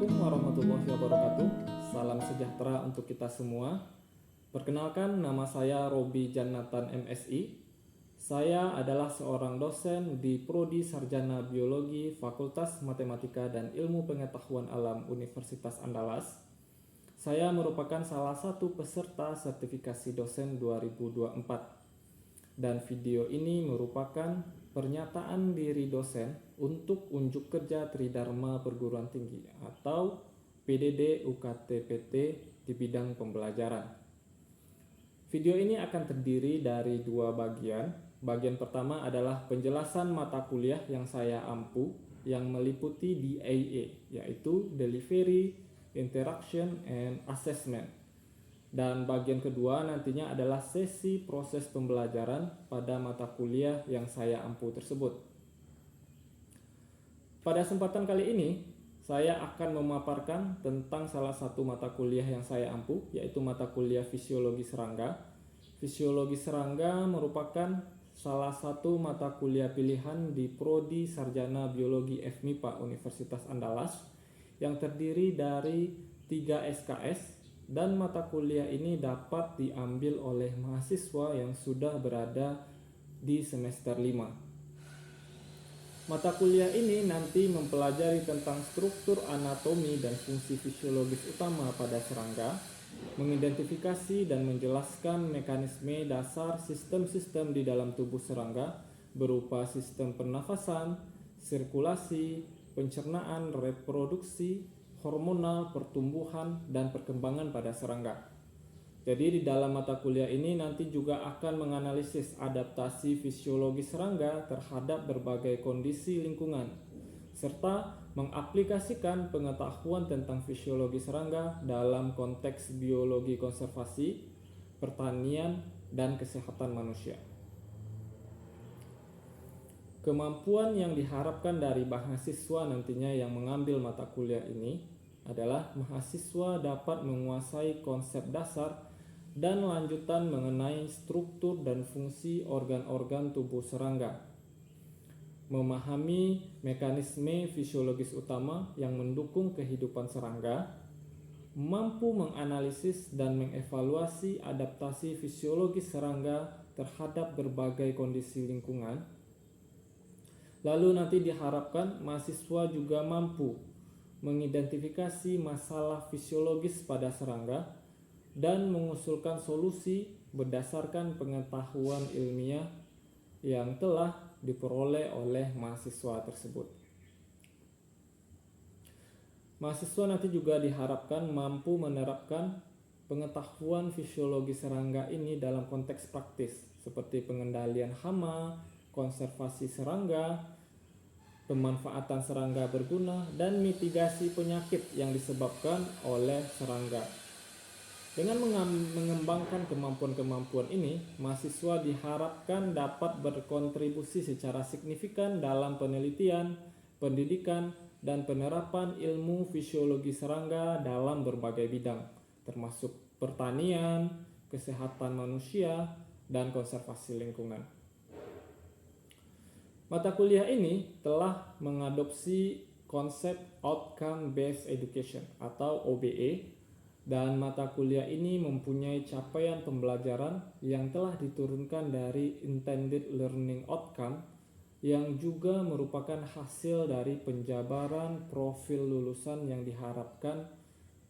Assalamualaikum warahmatullahi wabarakatuh. Salam sejahtera untuk kita semua. Perkenalkan, nama saya Robi Jannatan MSI. Saya adalah seorang dosen di Prodi Sarjana Biologi Fakultas Matematika dan Ilmu Pengetahuan Alam Universitas Andalas. Saya merupakan salah satu peserta sertifikasi dosen 2024. Dan video ini merupakan pernyataan diri dosen untuk unjuk kerja Tridharma Perguruan Tinggi atau PDD UKT-PT di bidang pembelajaran. Video ini akan terdiri dari dua bagian. Bagian pertama adalah penjelasan mata kuliah yang saya ampu yang meliputi DAA, yaitu Delivery, Interaction, and Assessment. Dan bagian kedua nantinya adalah sesi proses pembelajaran pada mata kuliah yang saya ampu tersebut. Pada kesempatan kali ini, saya akan memaparkan tentang salah satu mata kuliah yang saya ampu, yaitu mata kuliah Fisiologi Serangga. Fisiologi Serangga merupakan salah satu mata kuliah pilihan di Prodi Sarjana Biologi FMIPA Universitas Andalas yang terdiri dari 3 SKS, dan mata kuliah ini dapat diambil oleh mahasiswa yang sudah berada di semester 5. Mata kuliah ini nanti mempelajari tentang struktur anatomi dan fungsi fisiologis utama pada serangga, mengidentifikasi dan menjelaskan mekanisme dasar sistem-sistem di dalam tubuh serangga berupa sistem pernafasan, sirkulasi, pencernaan, reproduksi, hormonal, pertumbuhan, dan perkembangan pada serangga. Jadi di dalam mata kuliah ini nanti juga akan menganalisis adaptasi fisiologi serangga terhadap berbagai kondisi lingkungan, serta mengaplikasikan pengetahuan tentang fisiologi serangga dalam konteks biologi konservasi, pertanian, dan kesehatan manusia. Kemampuan yang diharapkan dari mahasiswa nantinya yang mengambil mata kuliah ini adalah mahasiswa dapat menguasai konsep dasar dan lanjutan mengenai struktur dan fungsi organ-organ tubuh serangga, memahami mekanisme fisiologis utama yang mendukung kehidupan serangga, mampu menganalisis dan mengevaluasi adaptasi fisiologis serangga terhadap berbagai kondisi lingkungan. Lalu nanti diharapkan mahasiswa juga mampu mengidentifikasi masalah fisiologis pada serangga dan mengusulkan solusi berdasarkan pengetahuan ilmiah yang telah diperoleh oleh mahasiswa tersebut. Mahasiswa nanti juga diharapkan mampu menerapkan pengetahuan fisiologi serangga ini dalam konteks praktis seperti pengendalian hama, konservasi serangga, pemanfaatan serangga berguna, dan mitigasi penyakit yang disebabkan oleh serangga. Dengan mengembangkan kemampuan-kemampuan ini, mahasiswa diharapkan dapat berkontribusi secara signifikan dalam penelitian, pendidikan, dan penerapan ilmu fisiologi serangga dalam berbagai bidang, termasuk pertanian, kesehatan manusia, dan konservasi lingkungan. Mata kuliah ini telah mengadopsi konsep Outcome Based Education atau OBE, dan mata kuliah ini mempunyai capaian pembelajaran yang telah diturunkan dari Intended Learning Outcome yang juga merupakan hasil dari penjabaran profil lulusan yang diharapkan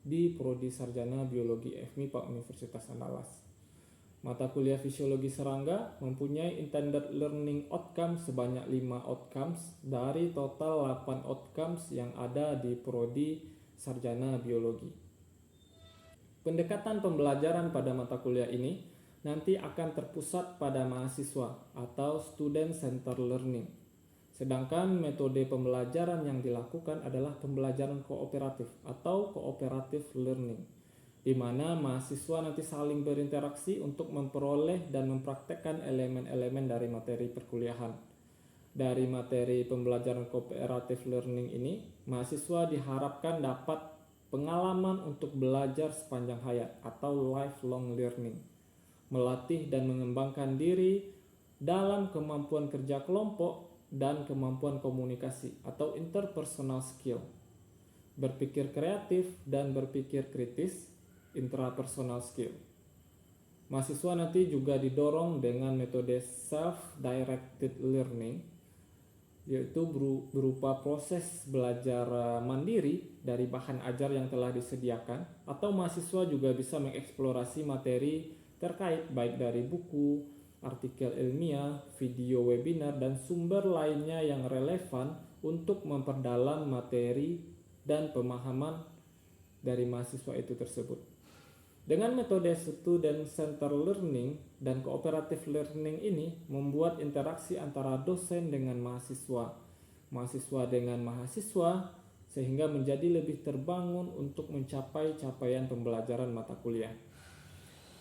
di Prodi Sarjana Biologi FMIPA Universitas Andalas. Mata kuliah Fisiologi Serangga mempunyai intended learning outcome sebanyak 5 outcomes dari total 8 outcomes yang ada di Prodi Sarjana Biologi. Pendekatan pembelajaran pada mata kuliah ini nanti akan terpusat pada mahasiswa atau student centered learning. Sedangkan metode pembelajaran yang dilakukan adalah pembelajaran kooperatif atau cooperative learning, di mana mahasiswa nanti saling berinteraksi untuk memperoleh dan mempraktekkan elemen-elemen dari materi perkuliahan. Dari materi pembelajaran cooperative learning ini, mahasiswa diharapkan dapat pengalaman untuk belajar sepanjang hayat atau lifelong learning, melatih dan mengembangkan diri dalam kemampuan kerja kelompok dan kemampuan komunikasi atau interpersonal skill. berpikir kreatif, dan berpikir kritis, intrapersonal skill. Mahasiswa nanti juga didorong dengan metode self-directed learning, yaitu berupa proses belajar mandiri dari bahan ajar yang telah disediakan, atau mahasiswa juga bisa mengeksplorasi materi terkait baik dari buku, artikel ilmiah, video webinar, dan sumber lainnya yang relevan untuk memperdalam materi dan pemahaman dari mahasiswa itu tersebut. Dengan metode student center learning dan cooperative learning ini membuat interaksi antara dosen dengan mahasiswa, mahasiswa dengan mahasiswa, sehingga menjadi lebih terbangun untuk mencapai capaian pembelajaran mata kuliah.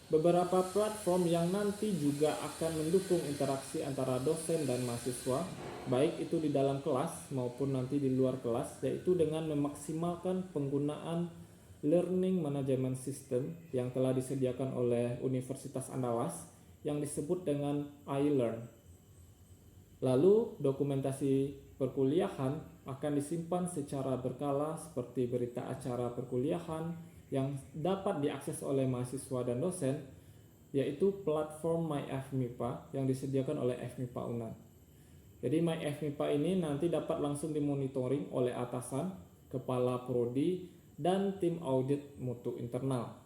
Beberapa platform yang nanti juga akan mendukung interaksi antara dosen dan mahasiswa, baik itu di dalam kelas maupun nanti di luar kelas, yaitu dengan memaksimalkan penggunaan Learning Management System yang telah disediakan oleh Universitas Andalas yang disebut dengan iLearn. Lalu dokumentasi perkuliahan akan disimpan secara berkala seperti berita acara perkuliahan yang dapat diakses oleh mahasiswa dan dosen, yaitu platform MyFMIPA yang disediakan oleh FMIPA UNAN. Jadi MyFMIPA ini nanti dapat langsung dimonitoring oleh atasan, kepala prodi, dan tim audit mutu internal.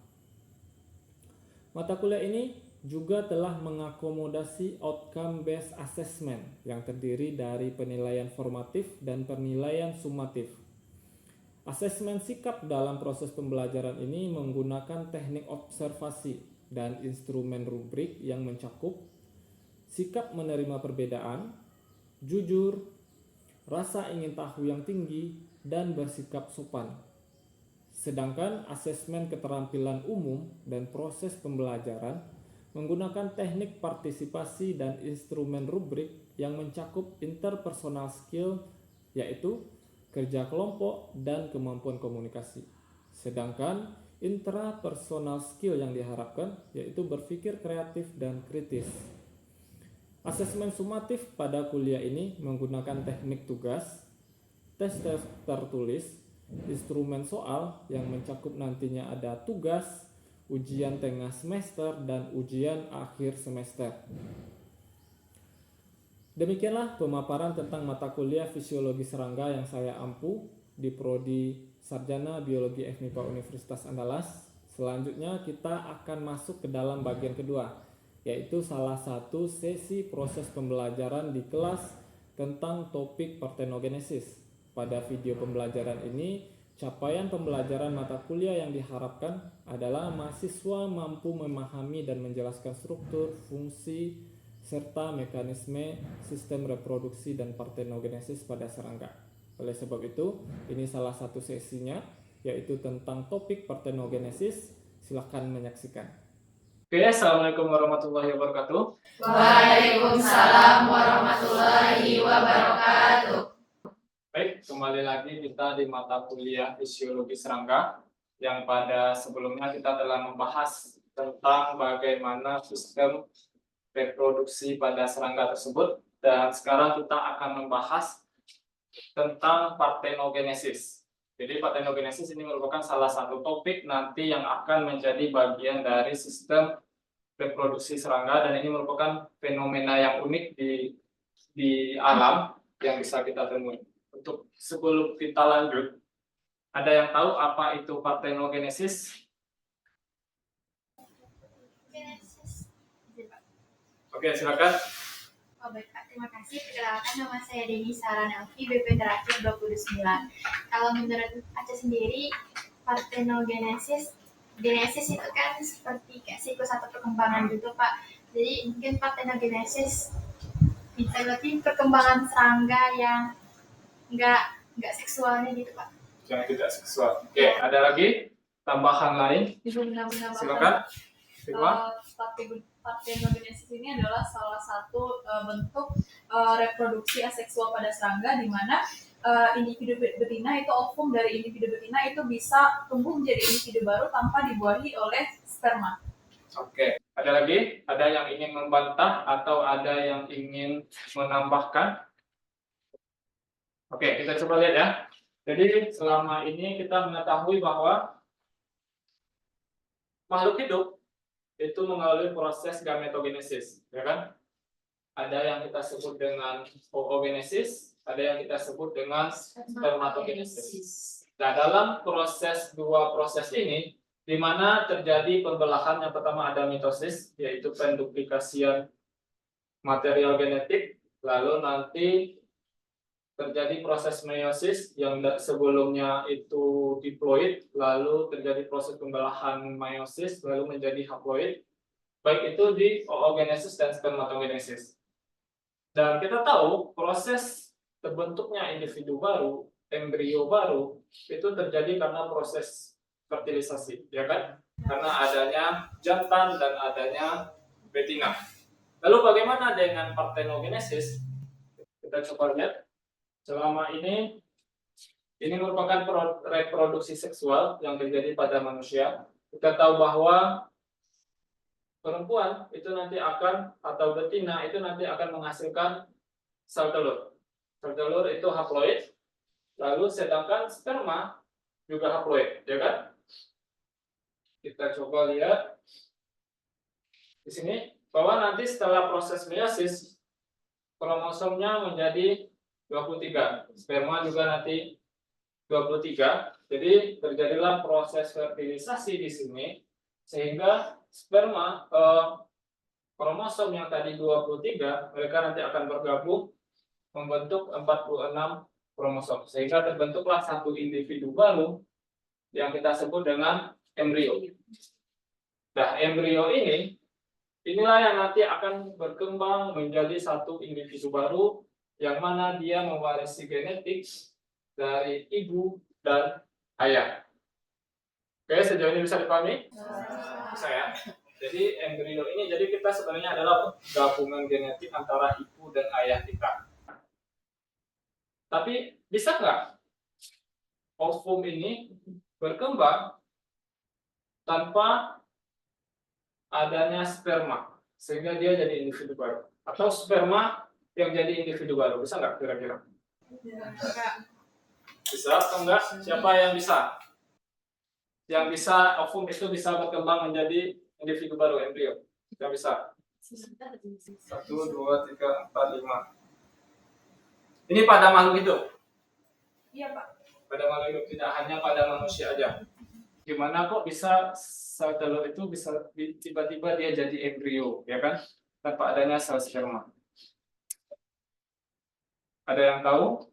Mata kuliah ini juga telah mengakomodasi outcome based assessment yang terdiri dari penilaian formatif dan penilaian sumatif. Asesmen sikap dalam proses pembelajaran ini menggunakan teknik observasi dan instrumen rubrik yang mencakup sikap menerima perbedaan, jujur, rasa ingin tahu yang tinggi, dan bersikap sopan. Sedangkan asesmen keterampilan umum dan proses pembelajaran menggunakan teknik partisipasi dan instrumen rubrik yang mencakup interpersonal skill, yaitu kerja kelompok dan kemampuan komunikasi. Sedangkan intrapersonal skill yang diharapkan yaitu berpikir kreatif dan kritis. Asesmen sumatif pada kuliah ini menggunakan teknik tugas, tes tertulis, instrumen soal yang mencakup nantinya ada tugas, ujian tengah semester, dan ujian akhir semester. Demikianlah pemaparan tentang mata kuliah Fisiologi Serangga yang saya ampu di Prodi Sarjana Biologi FMIPA Universitas Andalas. Selanjutnya kita akan masuk ke dalam bagian kedua, yaitu salah satu sesi proses pembelajaran di kelas tentang topik partenogenesis. Pada video pembelajaran ini, capaian pembelajaran mata kuliah yang diharapkan adalah mahasiswa mampu memahami dan menjelaskan struktur, fungsi, serta mekanisme sistem reproduksi dan partenogenesis pada serangga. Oleh sebab itu, ini salah satu sesinya, yaitu tentang topik partenogenesis. Silakan menyaksikan. Oke, Assalamualaikum warahmatullahi wabarakatuh. Waalaikumsalam warahmatullahi wabarakatuh. Baik, kembali lagi kita di mata kuliah Fisiologi Serangga yang pada sebelumnya kita telah membahas tentang bagaimana sistem reproduksi pada serangga tersebut, dan sekarang kita akan membahas tentang partenogenesis. Jadi partenogenesis ini merupakan salah satu topik nanti yang akan menjadi bagian dari sistem reproduksi serangga, dan ini merupakan fenomena yang unik di alam yang bisa kita temui. Untuk sebelum kita lanjut, ada yang tahu apa itu partenogenesis? Oke, silakan. Oh, baik, Pak. Terima kasih. Perkenalkan, nama saya Deni Saranelvi, BP terakhir 29. Kalau menurut Aceh sendiri, partenogenesis itu kan seperti kayak siklus atau perkembangan gitu, Pak. Jadi mungkin partenogenesis itu berarti perkembangan serangga yang nggak seksualnya gitu, Pak. Yang tidak seksual. Oke, ada lagi tambahan lain? Silakan. Partenogenesis ini adalah salah satu bentuk reproduksi aseksual pada serangga, di mana individu betina itu ovum dari individu betina itu bisa tumbuh menjadi individu baru tanpa dibuahi oleh sperma. Oke, ada lagi? Ada yang ingin membantah atau ada yang ingin menambahkan? Oke, kita coba lihat ya. Jadi selama ini kita mengetahui bahwa makhluk hidup itu melalui proses gametogenesis, ya kan? Ada yang kita sebut dengan oogenesis, ada yang kita sebut dengan spermatogenesis. Nah, dalam dua proses ini, di mana terjadi pembelahan, yang pertama ada mitosis, yaitu penduplikasian material genetik, lalu nanti terjadi proses meiosis yang sebelumnya itu diploid, lalu terjadi proses pembelahan meiosis, lalu menjadi haploid, baik itu di oogenesis dan spermatogenesis. Dan kita tahu proses terbentuknya individu baru, embrio baru, itu terjadi karena proses fertilisasi, ya kan? Karena adanya jantan dan adanya betina. Lalu bagaimana dengan parthenogenesis? Kita coba lihat. Selama ini merupakan reproduksi seksual yang terjadi pada manusia. Kita tahu bahwa perempuan itu nanti akan, atau betina itu nanti akan menghasilkan sel telur. Sel telur itu haploid, lalu sedangkan sperma juga haploid, ya kan? Kita coba lihat di sini bahwa nanti setelah proses meiosis kromosomnya menjadi 23, sperma juga nanti 23. Jadi terjadilah proses fertilisasi di sini sehingga sperma kromosom yang tadi 23 mereka nanti akan bergabung membentuk 46 kromosom sehingga terbentuklah satu individu baru yang kita sebut dengan embrio. Nah, embrio inilah yang nanti akan berkembang menjadi satu individu baru yang mana dia mewarisi genetik dari ibu dan ayah. Oke, sejauh ini bisa dipahami? Bisa ya. Jadi embrio ini, jadi kita sebenarnya adalah gabungan genetik antara ibu dan ayah kita. Tapi bisa nggak ovum ini berkembang tanpa adanya sperma sehingga dia jadi individu baru? Atau sperma yang jadi individu baru, bisa nggak kira-kira? Bisa atau enggak? Siapa yang bisa? Yang bisa ovum itu bisa berkembang menjadi individu baru, embrio. Yang bisa? 1, 2, 3, 4, 5. Ini pada makhluk hidup? Iya, Pak. Pada makhluk hidup, tidak hanya pada manusia aja. Gimana kok bisa sel telur itu bisa tiba-tiba dia jadi embrio, ya kan? Tanpa adanya sel sperma. Ada yang tahu?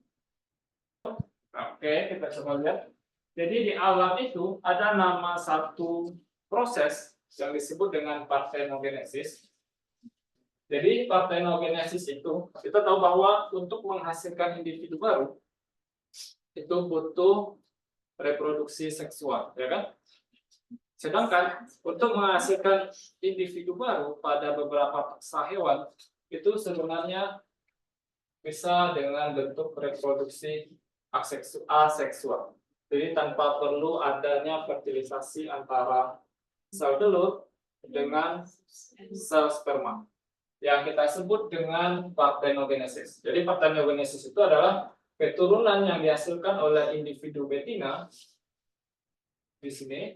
Oke, kita coba lihat. Jadi di alam itu ada nama satu proses yang disebut dengan parthenogenesis. Jadi parthenogenesis itu, kita tahu bahwa untuk menghasilkan individu baru, itu butuh reproduksi seksual, ya kan? Sedangkan untuk menghasilkan individu baru pada beberapa taksa hewan, itu sebenarnya bisa dengan bentuk reproduksi aseksual. Jadi tanpa perlu adanya fertilisasi antara sel telur dengan sel sperma yang kita sebut dengan parthenogenesis. Jadi parthenogenesis itu adalah keturunan yang dihasilkan oleh individu betina di sini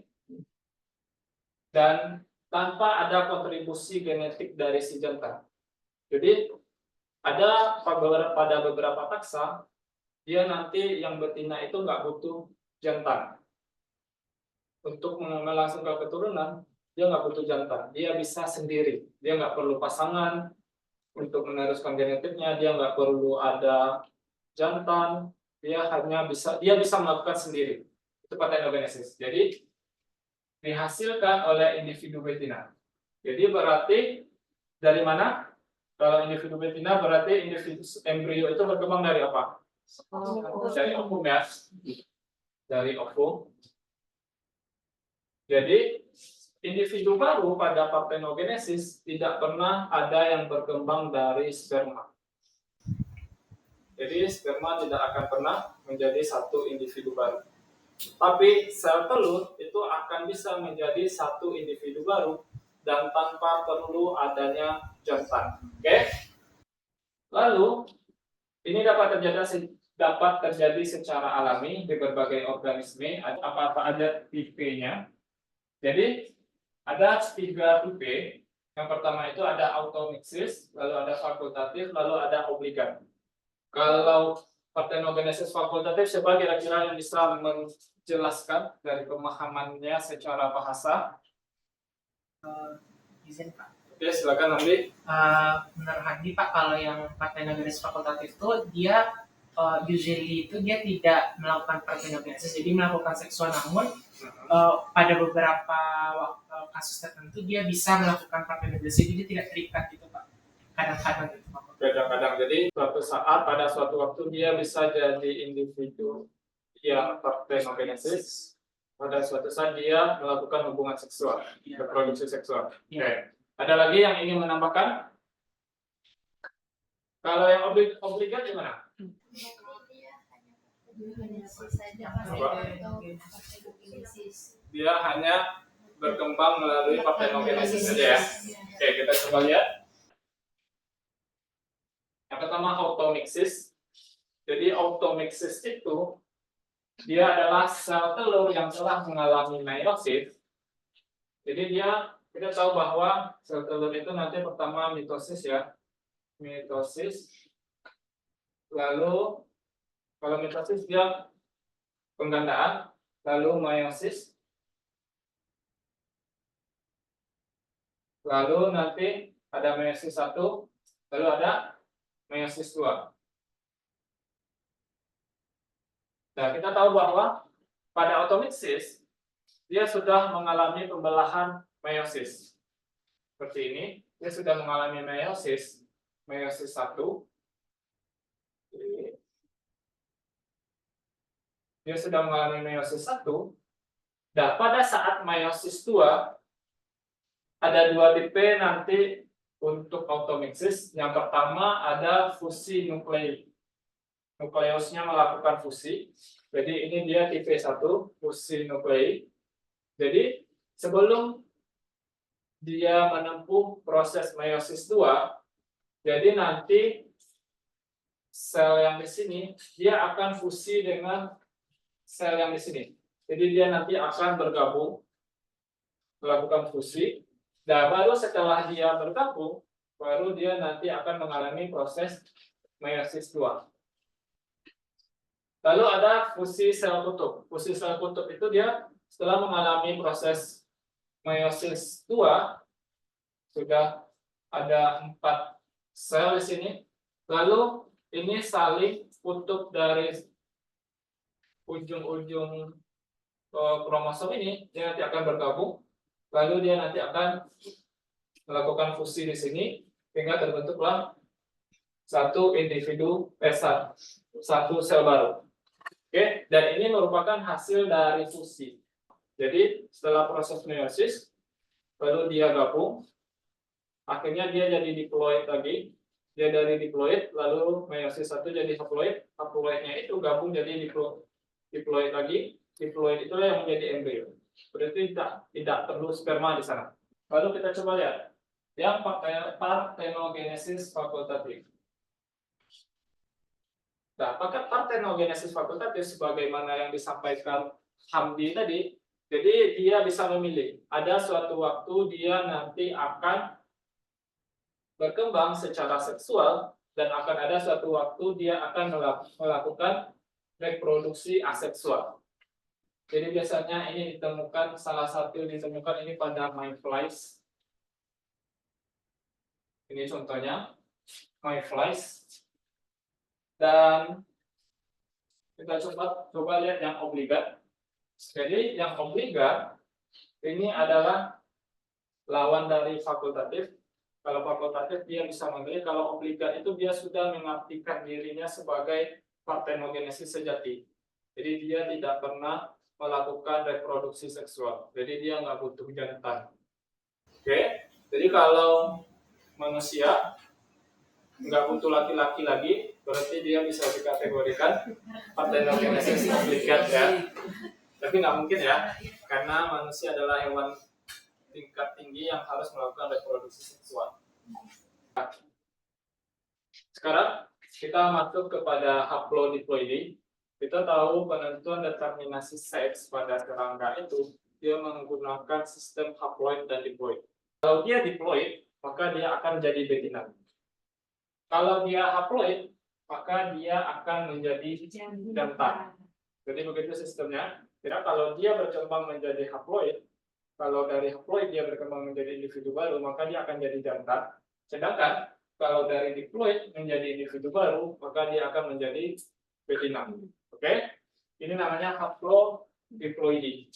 dan tanpa ada kontribusi genetik dari si jantan. Jadi ada pada beberapa taksa dia nanti yang betina itu nggak butuh jantan untuk melangsungkan keturunan, dia nggak butuh jantan, dia bisa sendiri, dia nggak perlu pasangan untuk meneruskan genetiknya, dia nggak perlu ada jantan, dia bisa melakukan sendiri. Itu parthenogenesis. Jadi dihasilkan oleh individu betina. Jadi berarti dari mana? Kalau individu betina berarti individu embrio itu berkembang dari apa? Dari ovum ya. Dari ovum. Jadi individu baru pada parthenogenesis tidak pernah ada yang berkembang dari sperma. Jadi sperma tidak akan pernah menjadi satu individu baru. Tapi sel telur itu akan bisa menjadi satu individu baru dan tanpa perlu adanya jantan. Oke? Lalu ini dapat dapat terjadi secara alami di berbagai organisme. Apa-apa ada tipenya. Jadi ada 3 tipe. Yang pertama itu ada automiksis, lalu ada fakultatif, lalu ada obligat. Kalau partenogenesis fakultatif, siapa kira-kira yang bisa menjelaskan dari pemahamannya secara bahasa? Izin Pak. Oke, silakan Namdi. Menurut Hadi Pak, kalau yang partenogenesis fakultatif itu dia usually itu dia tidak melakukan partenogenesis, jadi melakukan seksual, namun pada beberapa kasus tertentu dia bisa melakukan partenogenesis, jadi tidak terikat gitu Pak. Kadang-kadang gitu Pak. Kadang-kadang, jadi suatu saat pada suatu waktu dia bisa jadi individu yang partenogenesis, pada suatu saat dia melakukan hubungan seksual, reproduksi seksual. Oke. Ada lagi yang ingin menambahkan? Kalau yang obligat gimana? Dia hanya berkembang melalui partenogenesis saja ya. Oke, kita coba lihat. Yang pertama automiksis. Jadi automiksis itu dia adalah sel telur yang telah mengalami meiosis. Jadi kita tahu bahwa sel telur itu nanti pertama mitosis ya. Mitosis. Lalu kalau mitosis dia penggandaan, lalu meiosis. Lalu nanti ada meiosis 1, lalu ada meiosis 2. Nah, kita tahu bahwa pada automiksis dia sudah mengalami pembelahan meiosis. Seperti ini, dia sudah mengalami meiosis 1. Dia sudah mengalami meiosis 1. Dan pada saat meiosis 2 ada 2 tipe nanti untuk automiksis. Yang pertama ada fusi nuklei. Nukleusnya melakukan fusi. Jadi ini dia tipe 1, fusi nuklei. Jadi sebelum dia menempuh proses meiosis 2, jadi nanti sel yang di sini dia akan fusi dengan sel yang di sini. Jadi dia nanti akan bergabung, melakukan fusi. Dan baru setelah dia bergabung, baru dia nanti akan mengalami proses meiosis 2. Lalu ada fusi sel kutub. Fusi sel kutub itu dia setelah mengalami proses meiosis 2, sudah ada 4 sel di sini. Lalu ini saling kutub dari ujung-ujung kromosom ini, dia nanti akan bergabung. Lalu dia nanti akan melakukan fusi di sini, sehingga terbentuklah satu sel baru. Oke, dan ini merupakan hasil dari fusi. Jadi setelah proses meiosis, lalu dia gabung, akhirnya dia jadi diploid lagi. Dia dari diploid, lalu meiosis 1 jadi haploid, haploidnya itu gabung jadi diploid lagi. Diploid itulah yang menjadi embrio. Berarti tidak perlu sperma di sana. Lalu kita coba lihat yang partenogenesis fakultatif. Nah, pakai partenogenesis fakultatif sebagaimana yang disampaikan Hamdi tadi, jadi dia bisa memilih. Ada suatu waktu dia nanti akan berkembang secara seksual dan akan ada suatu waktu dia akan melakukan reproduksi aseksual. Jadi biasanya ini ditemukan, salah satu ditemukan ini pada mayflies. Ini contohnya mayflies. Dan kita coba lihat yang obligat. Jadi yang obligat ini adalah lawan dari fakultatif. Kalau fakultatif dia bisa memilih, kalau obligat itu dia sudah mengartikan dirinya sebagai partenogenesis sejati. Jadi dia tidak pernah melakukan reproduksi seksual. Jadi dia nggak butuh jantan. Oke, jadi kalau manusia nggak butuh laki-laki lagi, berarti dia bisa dikategorikan partenogenesis obligat ya. Tapi nggak mungkin ya, karena manusia adalah hewan tingkat tinggi yang harus melakukan reproduksi seksual. Sekarang kita masuk kepada haplodiploidi. Kita tahu penentuan determinasi seks pada serangga itu dia menggunakan sistem haploid dan diploid. Kalau dia diploid, maka dia akan jadi betina. Kalau dia haploid, maka dia akan menjadi jantan. Jadi begitu sistemnya. Kira kalau dia berkembang menjadi haploid, kalau dari haploid dia berkembang menjadi individu baru, maka dia akan jadi jantan. Sedangkan kalau dari diploid menjadi individu baru, maka dia akan menjadi betina. Oke? Ini namanya haplodiploidi.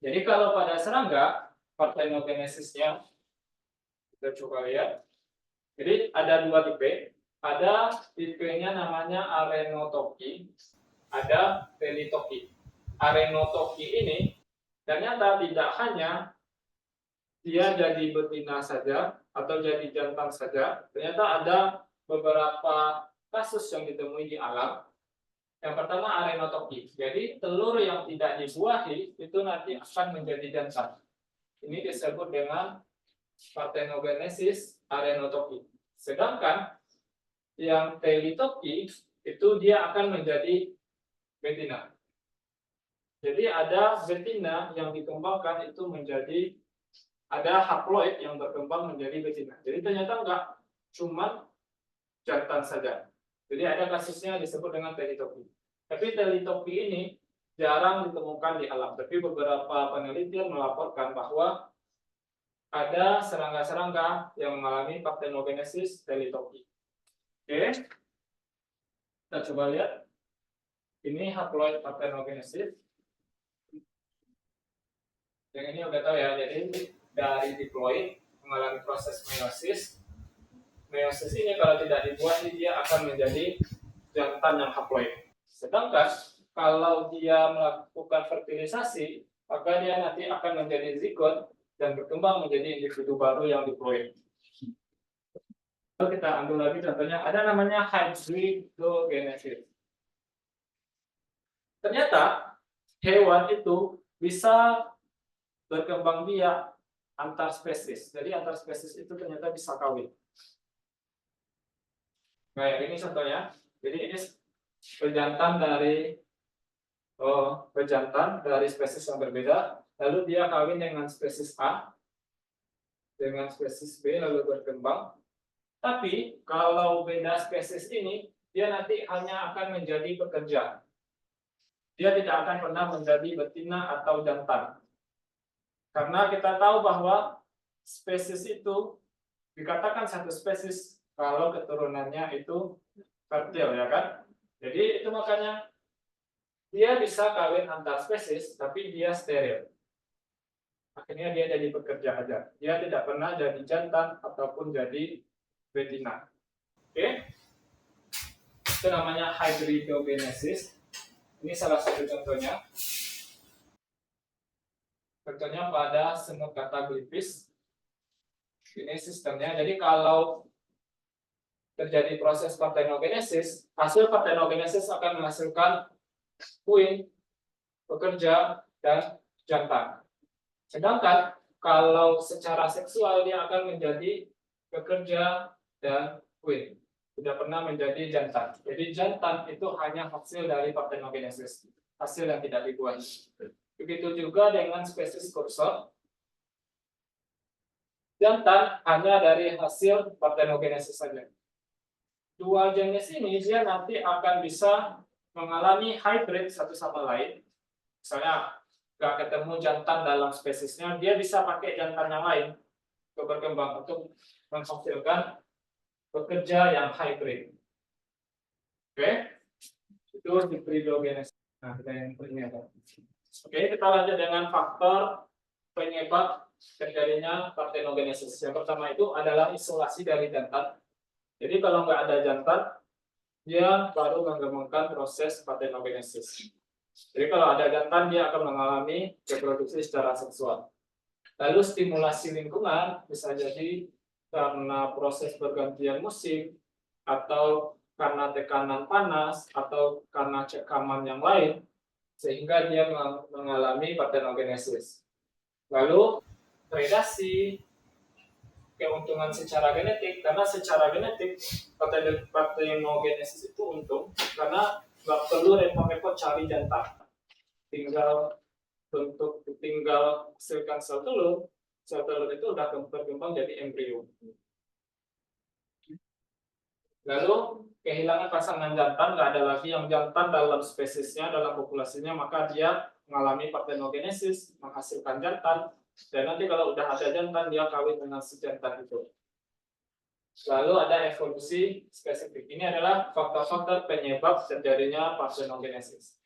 Jadi kalau pada serangga, partenogenesisnya kita coba lihat. Jadi ada dua tipe. Ada tipenya namanya arenotoki, ada telitoki. Arenotoki ini ternyata tidak hanya dia jadi betina saja atau jadi jantan saja. Ternyata ada beberapa kasus yang ditemui di alam. Yang pertama arenotoki. Jadi telur yang tidak dibuahi itu nanti akan menjadi jantan. Ini disebut dengan partenogenesis arenotoki. Sedangkan yang telitoki itu dia akan menjadi betina. Jadi ada betina yang dikembangkan itu menjadi ada haploid yang berkembang menjadi betina. Jadi ternyata enggak cuma jantan saja. Jadi ada kasusnya disebut dengan telitoki. Tapi telitoki ini jarang ditemukan di alam. Tapi beberapa penelitian melaporkan bahwa ada serangga-serangga yang mengalami partenogenesis telitoki. Oke, kita coba lihat. Ini haploid partenogenesis. Yang ini udah tahu ya. Jadi dari diploid mengalami proses meiosis. Meiosis ini kalau tidak dibuahi dia akan menjadi jantan yang haploid. Sedangkan kalau dia melakukan fertilisasi, maka dia nanti akan menjadi zigot dan berkembang menjadi individu baru yang diploid. Lalu kita ambil lagi contohnya, ada namanya hybridogenesis. Ternyata hewan itu bisa berkembang biak antar spesies. Jadi antar spesies itu ternyata bisa kawin. Kayak ini contohnya. Jadi ini pejantan dari spesies yang berbeda. Lalu dia kawin dengan spesies A, dengan spesies B, lalu berkembang. Tapi kalau beda spesies ini, dia nanti hanya akan menjadi pekerja. Dia tidak akan pernah menjadi betina atau jantan. Karena kita tahu bahwa spesies itu dikatakan satu spesies kalau keturunannya itu fertil, ya kan? Jadi itu makanya dia bisa kawin antar spesies, tapi dia steril. Akhirnya dia jadi pekerja aja. Dia tidak pernah jadi jantan ataupun jadi betina. Oke? Itu namanya hybridogenesis. Ini salah satu contohnya. Contohnya pada semut kataglipis. Ini sistemnya. Jadi kalau terjadi proses partenogenesis, hasil partenogenesis akan menghasilkan queen, pekerja, dan jantan. Sedangkan kalau secara seksual dia akan menjadi pekerja dan queen, tidak pernah menjadi jantan. Jadi jantan itu hanya hasil dari partenogenesis, hasil yang tidak dibuahi. Begitu juga dengan spesies kursor. Jantan hanya dari hasil partenogenesis saja. Dua jenis ini dia nanti akan bisa mengalami hybrid satu sama lain. Misalnya nggak ketemu jantan dalam spesiesnya, dia bisa pakai jantan yang lain untuk berkembang untuk menghasilkan pekerja yang hybrid. Oke, itu hybridogenesis. Nah, kita yang penyebab. Oke, kita lanjut dengan faktor penyebab terjadinya partenogenesis. Yang pertama itu adalah isolasi dari jantan. Jadi kalau nggak ada jantan, dia baru mengembangkan proses partenogenesis. Jadi kalau ada jantan, dia akan mengalami reproduksi secara seksual. Lalu stimulasi lingkungan bisa jadi karena proses pergantian musim, atau karena tekanan panas, atau karena cekaman yang lain, sehingga dia mengalami partenogenesis. Lalu predasi. keuntungan secara genetik, karena secara genetik partenogenesis itu untung karena nggak perlu repot-repot cari jantan, tinggal hasilkan sel telur itu udah berkembang jadi embrio. Lalu kehilangan pasangan jantan, nggak ada lagi yang jantan dalam spesiesnya, dalam populasinya, maka dia mengalami partenogenesis, menghasilkan jantan, dan nanti kalau udah ada jantan dia kawin dengan si jantan itu. Lalu ada evolusi spesifik. Ini adalah faktor-faktor penyebab terjadinya partenogenesis.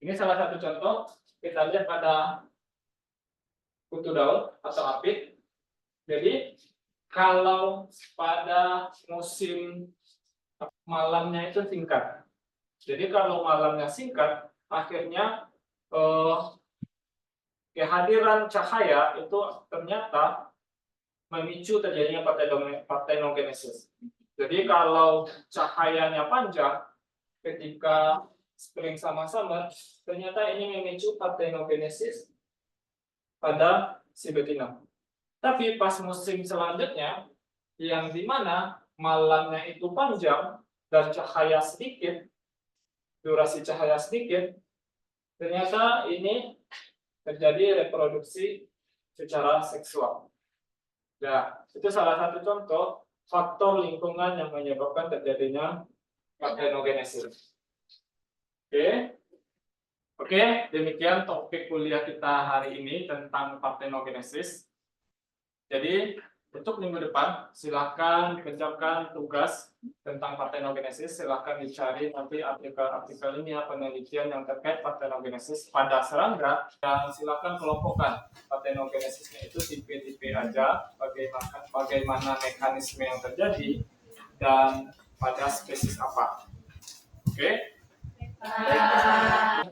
Ini salah satu contoh, kita lihat pada kutu daun atau apit. Jadi kalau pada musim malamnya itu singkat. Jadi kalau malamnya singkat, akhirnya kehadiran cahaya itu ternyata memicu terjadinya partenogenesis. Jadi kalau cahayanya panjang ketika spring sama summer, ternyata ini memicu partenogenesis pada si betina. Tapi pas musim selanjutnya, yang dimana malamnya itu panjang dan cahaya sedikit, durasi cahaya sedikit, ternyata ini terjadi reproduksi secara seksual. Nah, itu salah satu contoh faktor lingkungan yang menyebabkan terjadinya partenogenesis. Oke, demikian topik kuliah kita hari ini tentang partenogenesis. Jadi untuk minggu depan silakan kerjakan tugas tentang partenogenesis, silakan dicari nanti artikel-artikel ilmiah penelitian yang terkait partenogenesis pada serangga, dan silakan kelompokkan partenogenesisnya itu tipe-tipe aja, bagaimana mekanisme yang terjadi dan pada spesies apa. Oke.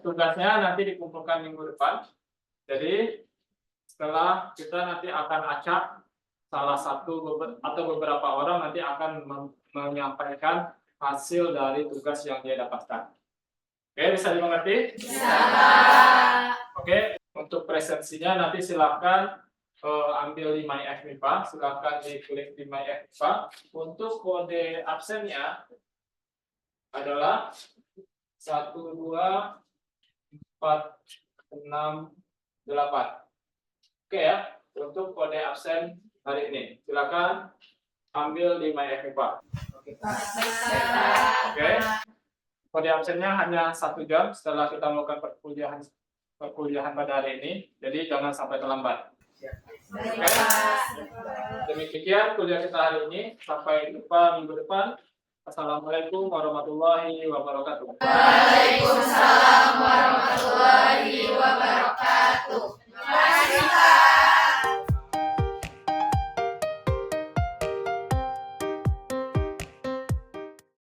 Tugasnya nanti dikumpulkan minggu depan. Jadi setelah kita nanti akan acak, salah satu atau beberapa orang nanti akan menyampaikan hasil dari tugas yang dia dapatkan. Oke, bisa dimengerti? Bisa. Oke, untuk presensinya nanti silakan ambil di MyFMIPA, silakan diklik di MyFMIPA. Untuk kode absennya adalah 1, 2, 4, 6, 8. Oke ya, untuk kode absen hari ini. Silakan ambil di MyFMIPA. Oke. Kode absennya hanya 1 jam setelah kita melakukan perkuliahan pada hari ini. Jadi jangan sampai terlambat. Oke. Demikian kuliah kita hari ini. Sampai jumpa minggu depan. Assalamualaikum warahmatullahi wabarakatuh. Waalaikumsalam.